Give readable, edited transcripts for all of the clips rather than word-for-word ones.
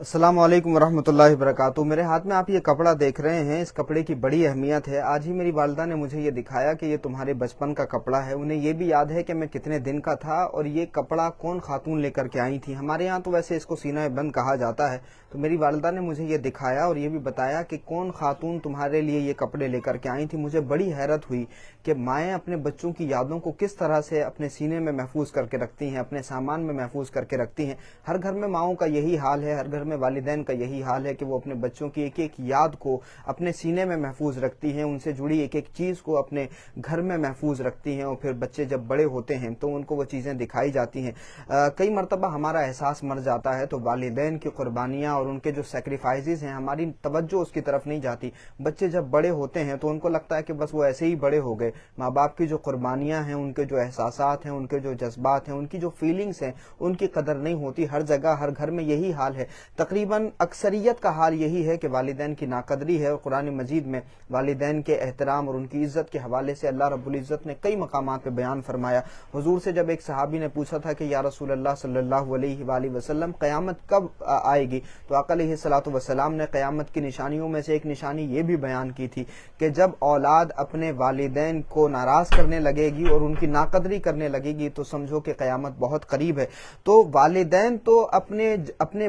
अस्सलाम वालेकुम वरहमतुल्लाहि वबरकातुहू। मेरे हाथ में आप ये कपड़ा देख रहे हैं, इस कपड़े की बड़ी अहमियत है। आज ही मेरी वालिदा ने मुझे ये दिखाया कि ये तुम्हारे बचपन का कपड़ा है। उन्हें ये भी याद है कि मैं कितने दिन का था और ये कपड़ा कौन खातून लेकर के आई थी। हमारे यहाँ तो वैसे इसको सीना बंद कहा जाता है। तो मेरी वालिदा ने मुझे ये दिखाया और ये भी बताया कि कौन खातून तुम्हारे लिए ये कपड़े लेकर के आई थी। मुझे बड़ी हैरत हुई कि माएँ अपने बच्चों की यादों को किस तरह से अपने सीने में महफूज करके रखती हैं, अपने सामान में महफूज करके रखती हैं। हर घर में माओं का यही हाल है, हर घर में वालिदैन का यही हाल है कि वो अपने बच्चों की एक एक याद को अपने सीने में महफूज रखती हैं, उनसे जुड़ी एक एक चीज को अपने घर में महफूज रखती हैं और फिर बच्चे जब बड़े होते हैं तो उनको वो चीजें दिखाई जाती हैं। कई मरतबा हमारा एहसास मर जाता है तो वालिदैन की कुर्बानियां और उनके जो सेक्रीफाइसेस हैं, हमारी तवज्जो उसकी तरफ नहीं जाती। बच्चे जब बड़े होते हैं तो उनको लगता है कि बस वो ऐसे ही बड़े हो गए। माँ बाप की जो कुर्बानियां हैं, उनके जो एहसासात हैं, उनके जो जज्बात हैं, उनकी जो फीलिंग्स हैं, उनकी कदर नहीं होती। हर जगह हर घर में यही हाल है। तकरीबन अक्सरियत का हाल यही है कि वालिदैन की नाकदरी है। और कुरान मजीद में वालिदैन के एहतराम और उनकी इज्जत के हवाले से अल्लाह रब्बुल इज्जत ने कई मकामात पे बयान फरमाया। हुजूर से जब एक सहाबी ने पूछा था कि या रसूल अल्लाह सल्लल्लाहु अलैहि वसल्लम क़यामत कब आएगी, तो आका अलैहिस्सलातु वस्सलाम ने क़यामत की निशानियों में से एक निशानी ये भी बयान की थी कि जब औलाद अपने वालिदैन को नाराज करने लगेगी और उनकी नाकदरी करने लगेगी तो समझो कि क़यामत बहुत करीब है। तो वालिदैन तो अपने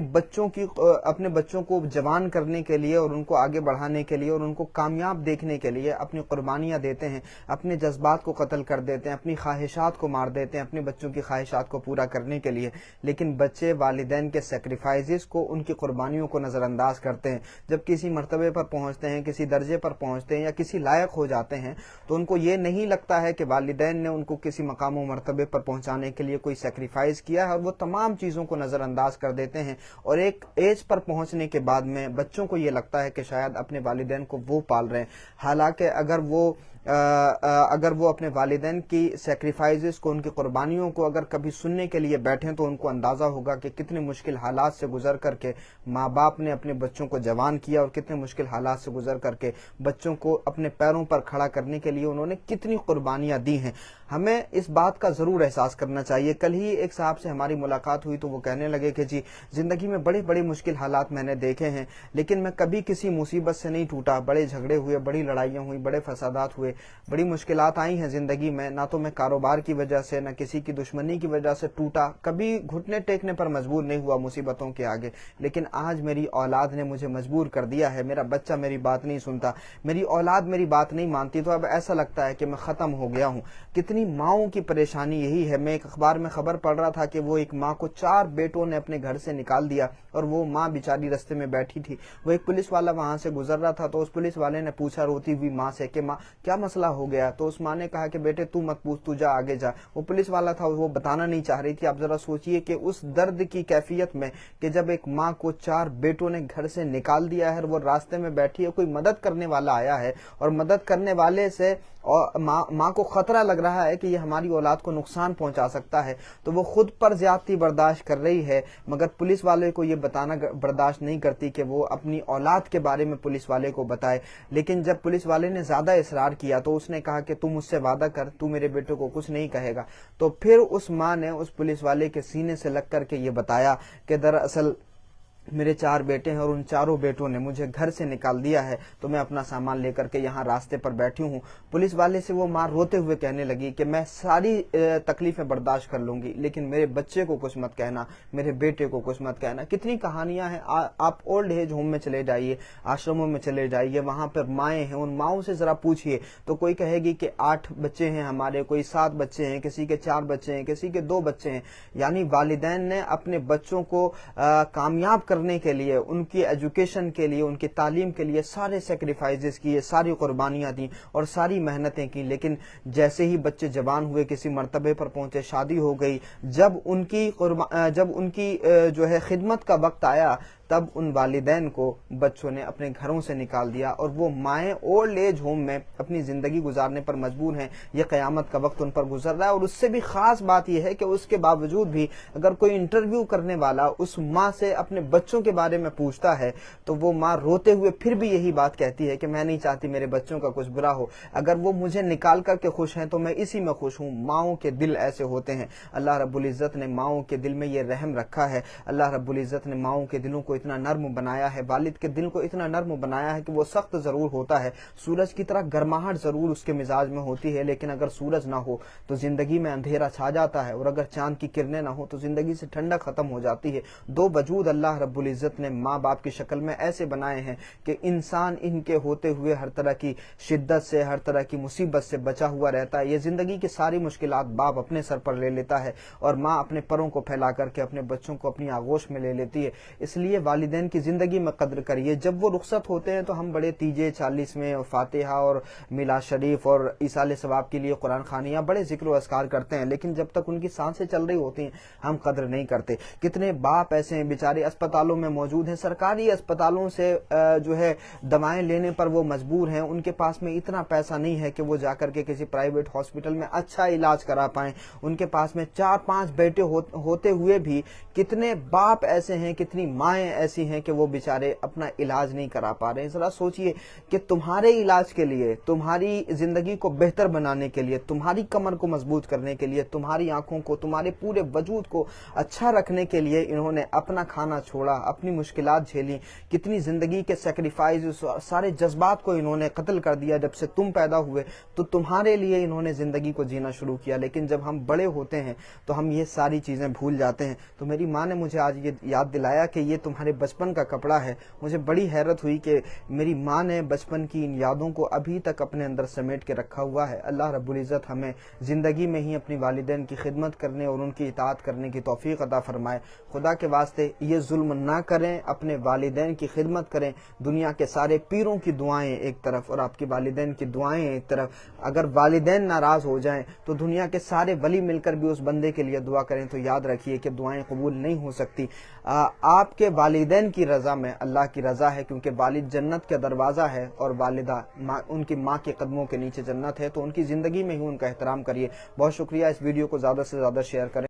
बच्चों को जवान करने के लिए और उनको आगे बढ़ाने के लिए और उनको कामयाब देखने के लिए अपनी कुर्बानियां देते हैं, अपने जज्बात को कत्ल कर देते हैं, अपनी ख्वाहिशात को मार देते हैं अपने बच्चों की ख्वाहिशात को पूरा करने के लिए। लेकिन बच्चे वालिदैन के सेक्रीफाइसेस को, उनकी कुर्बानियों को नजरअंदाज करते हैं। जब किसी मर्तबे पर पहुंचते हैं, किसी दर्जे पर पहुंचते हैं या किसी लायक हो जाते हैं तो उनको ये नहीं लगता है कि वालिदैन ने उनको किसी मकाम व मर्तबे पर पहुंचाने के लिए कोई सेक्रीफाइस किया है, और वो तमाम चीजों को नजरअंदाज कर देते हैं। और एक एज पर पहुंचने के बाद में बच्चों को ये लगता है कि शायद अपने वालिदैन को वो पाल रहे हैं। हालांकि अगर वो अपने वालिदैन की सेक्रीफाइसेस को, उनकी कुर्बानियों को अगर कभी सुनने के लिए बैठें तो उनको अंदाजा होगा कि कितने मुश्किल हालात से गुजर करके माँ बाप ने अपने बच्चों को जवान किया और कितने मुश्किल हालात से गुजर करके बच्चों को अपने पैरों पर खड़ा करने के लिए उन्होंने कितनी कुर्बानियां दी हैं। हमें इस बात का जरूर एहसास करना चाहिए। कल ही एक साहब से हमारी मुलाकात हुई तो वो कहने लगे कि जी, जिंदगी में बड़े बड़े मुश्किल हालात मैंने देखे हैं, लेकिन मैं कभी किसी मुसीबत से नहीं टूटा। बड़े झगड़े हुए, बड़ी लड़ाइयां हुई, बड़े फसादात हुए, बड़ी मुश्किलात आई हैं जिंदगी में। ना तो मैं कारोबार की वजह से, ना किसी की दुश्मनी की वजह से टूटा, कभी घुटने टेकने पर मजबूर नहीं हुआ मुसीबतों के आगे। लेकिन आज मेरी औलाद ने मुझे मजबूर कर दिया है। मेरा बच्चा मेरी बात नहीं सुनता, मेरी औलाद मेरी बात नहीं मानती, तो अब ऐसा लगता है कि मैं खत्म हो गया हूँ। कितनी माओं की परेशानी यही है। मैं एक अखबार में खबर पढ़ रहा था कि वो एक माँ को 4 बेटों ने अपने घर से निकाल दिया और वो माँ बेचारी रास्ते में बैठी थी। वो एक पुलिस वाला वहां से गुजर रहा था तो उस पुलिस वाले ने पूछा रोती हुई माँ से कि माँ क्या मसला हो गया। तो उस माँ ने कहा कि बेटे तू मत पूछ, तू जा आगे जा। वो पुलिस वाला था, वो बताना नहीं चाह रही थी। आप जरा सोचिए कि उस दर्द की कैफियत में कि जब एक माँ को 4 बेटों ने घर से निकाल दिया है और वो रास्ते में बैठी है, कोई मदद करने वाला आया है और मदद करने वाले से और माँ को खतरा लग रहा है कि ये हमारी औलाद को नुकसान पहुंचा सकता है, तो वो खुद पर ज्यादती बर्दाश्त कर रही है, मगर पुलिस वाले को ये बताना बर्दाश्त नहीं करती कि वो अपनी औलाद के बारे में पुलिस वाले को बताए। लेकिन जब पुलिस वाले ने ज्यादा इसरार किया तो उसने कहा कि तू मुझसे वादा कर, तू मेरे बेटे को कुछ नहीं कहेगा। तो फिर उस माँ ने उस पुलिस वाले के सीने से लग करके ये बताया कि दरअसल मेरे 4 बेटे हैं और उन चारों बेटों ने मुझे घर से निकाल दिया है, तो मैं अपना सामान लेकर के यहाँ रास्ते पर बैठी हूँ। पुलिस वाले से वो माँ रोते हुए कहने लगी कि मैं सारी तकलीफें बर्दाश्त कर लूंगी, लेकिन मेरे बच्चे को कुछ मत कहना, मेरे बेटे को कुछ मत कहना। कितनी कहानियां हैं। आप ओल्ड एज होम में चले जाइए, आश्रमों में चले जाइए, वहां पर माएँ हैं, उन माओं से जरा पूछिए तो कोई कहेगी कि 8 बच्चे हैं हमारे, कोई 7 बच्चे हैं, किसी के 4 बच्चे हैं, किसी के 2 बच्चे हैं। यानी वालिदैन ने अपने बच्चों को कामयाब करने के लिए, उनकी एजुकेशन के लिए, उनकी तालीम के लिए सारे सेक्रीफाइसेस किए, सारी कुर्बानियां दी और सारी मेहनतें की। लेकिन जैसे ही बच्चे जवान हुए, किसी मर्तबे पर पहुंचे, शादी हो गई, जब उनकी जो है खिदमत का वक्त आया, तब उन वालिदैन को बच्चों ने अपने घरों से निकाल दिया और वो माएँ ओल्ड एज होम में अपनी जिंदगी गुजारने पर मजबूर हैं। ये कयामत का वक्त उन पर गुजर रहा है। और उससे भी खास बात यह है कि उसके बावजूद भी अगर कोई इंटरव्यू करने वाला उस माँ से अपने बच्चों के बारे में पूछता है तो वो माँ रोते हुए फिर भी यही बात कहती है कि मैं नहीं चाहती मेरे बच्चों का कुछ बुरा हो। अगर वो मुझे निकाल करके खुश हैं तो मैं इसी में खुश हूँ। माओं के दिल ऐसे होते हैं। अल्लाह रब्बुल इज्जत ने माओं के दिल में ये रहम रखा है। अल्लाह रब्बुल इज्जत ने माओं के दिलों को को इतना नर्म बनाया है, वालिद के दिल को इतना नर्म बनाया है कि वो सख्त जरूर होता है, सूरज की तरह गर्माहट जरूर उसके मिजाज में होती है, लेकिन अगर सूरज ना हो तो जिंदगी में अंधेरा छा जाता है, और अगर चांद की किरणें ना हो तो जिंदगी से ठंडक खत्म हो जाती है। दो वजूद अल्लाह रब्बुल इज्जत ने माँ बाप की शक्ल में ऐसे बनाए हैं कि इंसान इनके होते हुए हर तरह की शिद्दत से, हर तरह की मुसीबत से बचा हुआ रहता है। ये जिंदगी की सारी मुश्किलात बाप अपने सर पर ले लेता है और माँ अपने परों को फैला करके अपने बच्चों को अपनी आगोश में ले लेती है। इसलिए वालिदैन की जिंदगी में कद्र करिए। जब वो रुखसत होते हैं तो हम बड़े तीजे 40 में फातिहा और मिलाद शरीफ और इसाले सवाब के लिए कुरान खानियां बड़े जिक्र व अस्कार करते हैं, लेकिन जब तक उनकी सांसें चल रही होती हैं हम कद्र नहीं करते। कितने बाप ऐसे हैं बेचारे अस्पतालों में मौजूद हैं, सरकारी अस्पतालों से जो है दवाएं लेने पर वो मजबूर हैं, उनके पास में इतना पैसा नहीं है कि वो जाकर के किसी प्राइवेट हॉस्पिटल में अच्छा इलाज करा पाएं। उनके पास में 4-5 बेटे होते हुए भी कितने बाप ऐसे हैं, कितनी माएं ऐसी हैं कि वो बेचारे अपना इलाज नहीं करा पा रहे हैं। जरा सोचिए कि तुम्हारे इलाज के लिए, तुम्हारी जिंदगी को बेहतर बनाने के लिए, तुम्हारी कमर को मजबूत करने के लिए, तुम्हारी आंखों को, तुम्हारे पूरे वजूद को अच्छा रखने के लिए इन्होंने अपना खाना छोड़ा, अपनी मुश्किलात झेली, कितनी जिंदगी के सेक्रीफाइस, सारे जज्बात को इन्होंने कत्ल कर दिया। जब से तुम पैदा हुए तो तुम्हारे लिए इन्होंने जिंदगी को जीना शुरू किया, लेकिन जब हम बड़े होते हैं तो हम ये सारी चीजें भूल जाते हैं। तो मेरी माँ ने मुझे आज ये याद दिलाया कि ये तुम्हारे बचपन का कपड़ा है। मुझे बड़ी हैरत हुई कि मेरी माँ ने बचपन की इन यादों को अभी तक अपने अंदर समेट के रखा हुआ है। अल्लाह रब्बुल इज्जत हमें जिंदगी में ही अपनी वालिदैन की खिदमत करने और उनकी इताअत करने की तौफीक अता फरमाए। खुदा के वास्ते ये जुल्म ना करें, अपने वालिदैन की खिदमत करें। दुनिया के सारे पीरों की दुआएं एक तरफ और आपकी वालिदैन की दुआएं एक तरफ। अगर वालिदैन नाराज हो जाएं तो दुनिया के सारे वली मिलकर भी उस बंदे के लिए दुआ करें तो याद रखिए कि दुआएं कबूल नहीं हो सकती। आपके वालिदैन की रजा में अल्लाह की रजा है, क्योंकि वालिद जन्नत का दरवाजा है और वालिदा उनकी माँ के कदमों के नीचे जन्नत है। तो उनकी जिंदगी में ही उनका एहतराम करिए। बहुत शुक्रिया। इस वीडियो को ज्यादा से ज्यादा शेयर करें।